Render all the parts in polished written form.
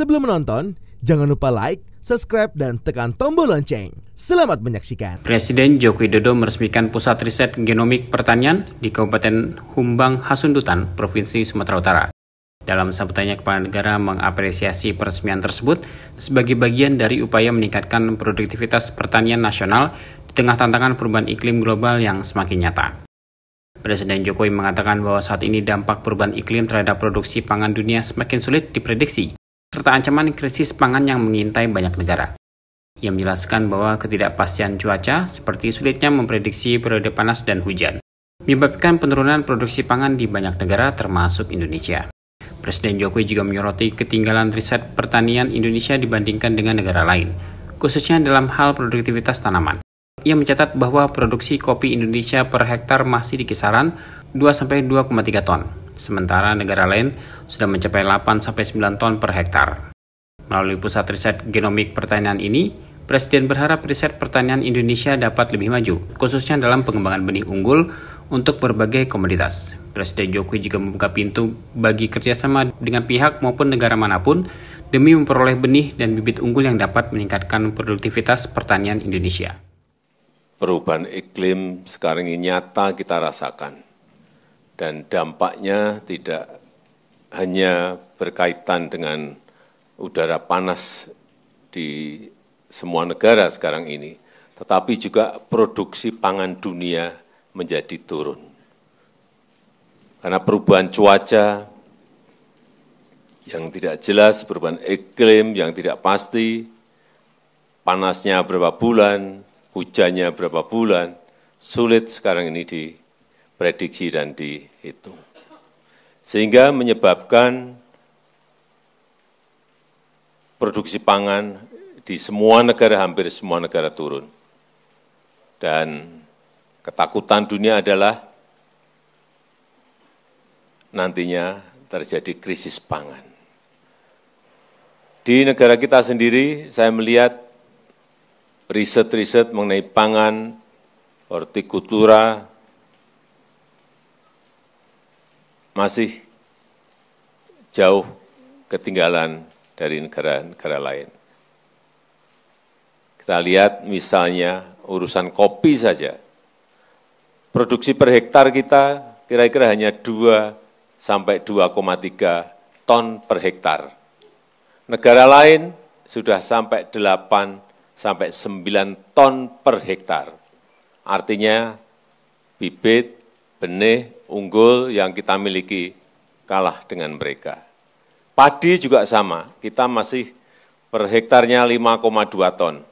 Sebelum menonton, jangan lupa like, subscribe, dan tekan tombol lonceng. Selamat menyaksikan. Presiden Joko Widodo meresmikan Pusat Riset Genomik Pertanian di Kabupaten Humbang Hasundutan, Provinsi Sumatera Utara. Dalam sambutannya, Kepala Negara mengapresiasi peresmian tersebut sebagai bagian dari upaya meningkatkan produktivitas pertanian nasional di tengah tantangan perubahan iklim global yang semakin nyata. Presiden Jokowi mengatakan bahwa saat ini dampak perubahan iklim terhadap produksi pangan dunia semakin sulit diprediksi, serta ancaman krisis pangan yang mengintai banyak negara. Ia menjelaskan bahwa ketidakpastian cuaca seperti sulitnya memprediksi periode panas dan hujan, menyebabkan penurunan produksi pangan di banyak negara termasuk Indonesia. Presiden Jokowi juga menyoroti ketinggalan riset pertanian Indonesia dibandingkan dengan negara lain, khususnya dalam hal produktivitas tanaman. Ia mencatat bahwa produksi kopi Indonesia per hektar masih di kisaran 2-2,3 ton, sementara negara lain sudah mencapai 8-9 ton per hektar. Melalui Pusat Riset Genomik Pertanian ini, Presiden berharap riset pertanian Indonesia dapat lebih maju, khususnya dalam pengembangan benih unggul untuk berbagai komoditas. Presiden Jokowi juga membuka pintu bagi kerjasama dengan pihak maupun negara manapun demi memperoleh benih dan bibit unggul yang dapat meningkatkan produktivitas pertanian Indonesia. Perubahan iklim sekarang ini nyata kita rasakan, dan dampaknya tidak hanya berkaitan dengan udara panas di semua negara sekarang ini, tetapi juga produksi pangan dunia menjadi turun. Karena perubahan cuaca yang tidak jelas, perubahan iklim yang tidak pasti, panasnya berapa bulan, hujannya berapa bulan, sulit sekarang ini diprediksi dan dihitung. Sehingga menyebabkan produksi pangan di semua negara, hampir semua negara turun. Dan ketakutan dunia adalah nantinya terjadi krisis pangan. Di negara kita sendiri, saya melihat riset-riset mengenai pangan, hortikultura, masih jauh ketinggalan dari negara-negara lain. Kita lihat misalnya urusan kopi saja. Produksi per hektar kita kira-kira hanya 2-2,3 ton per hektar. Negara lain sudah sampai 8-9 ton per hektar. Artinya bibit, benih, unggul yang kita miliki kalah dengan mereka. Padi juga sama, kita masih per hektarnya 5,2 ton.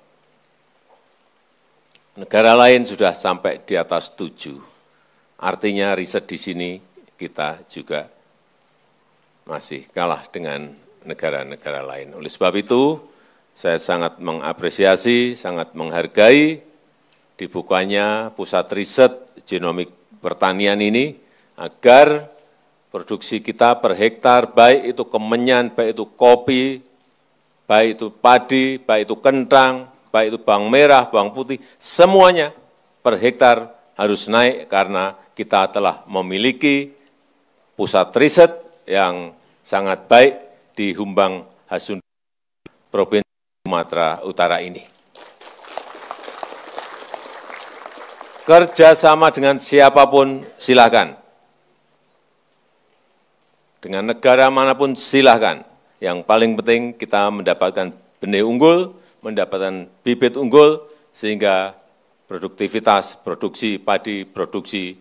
Negara lain sudah sampai di atas 7. Artinya riset di sini kita juga masih kalah dengan negara-negara lain. Oleh sebab itu, saya sangat mengapresiasi, sangat menghargai dibukanya Pusat Riset Genomik Pertanian ini agar produksi kita per hektar, baik itu kemenyan, baik itu kopi, baik itu padi, baik itu kentang, baik itu bawang merah, bawang putih, semuanya per hektar harus naik karena kita telah memiliki pusat riset yang sangat baik di Humbang Hasundutan, Provinsi Sumatera Utara ini. Kerjasama dengan siapapun silakan. Dengan negara manapun silakan. Yang paling penting kita mendapatkan benih unggul, mendapatkan bibit unggul, sehingga produktivitas, produksi padi, produksi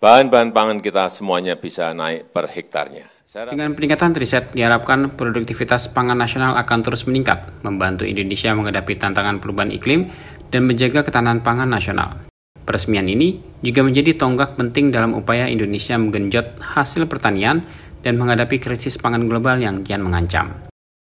bahan-bahan pangan kita semuanya bisa naik per hektarnya. Dengan peningkatan riset, diharapkan produktivitas pangan nasional akan terus meningkat, membantu Indonesia menghadapi tantangan perubahan iklim dan menjaga ketahanan pangan nasional. Peresmian ini juga menjadi tonggak penting dalam upaya Indonesia menggenjot hasil pertanian dan menghadapi krisis pangan global yang kian mengancam.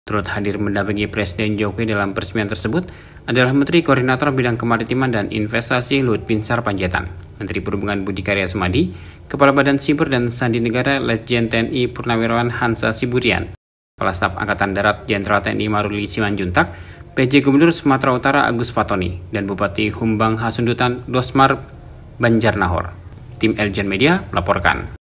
Turut hadir mendampingi Presiden Jokowi dalam peresmian tersebut adalah Menteri Koordinator Bidang Kemaritiman dan Investasi Luhut Binsar Panjaitan, Menteri Perhubungan Budi Karya Sumadi, Kepala Badan Siber dan Sandi Negara Letjen TNI Purnawirawan Hansa Siburian, Kepala Staf Angkatan Darat Jenderal TNI Maruli Simanjuntak, PJ Gubernur Sumatera Utara Agus Fatoni, dan Bupati Humbang Hasundutan Dosmar Banjarnahor. Tim Eljan Media melaporkan.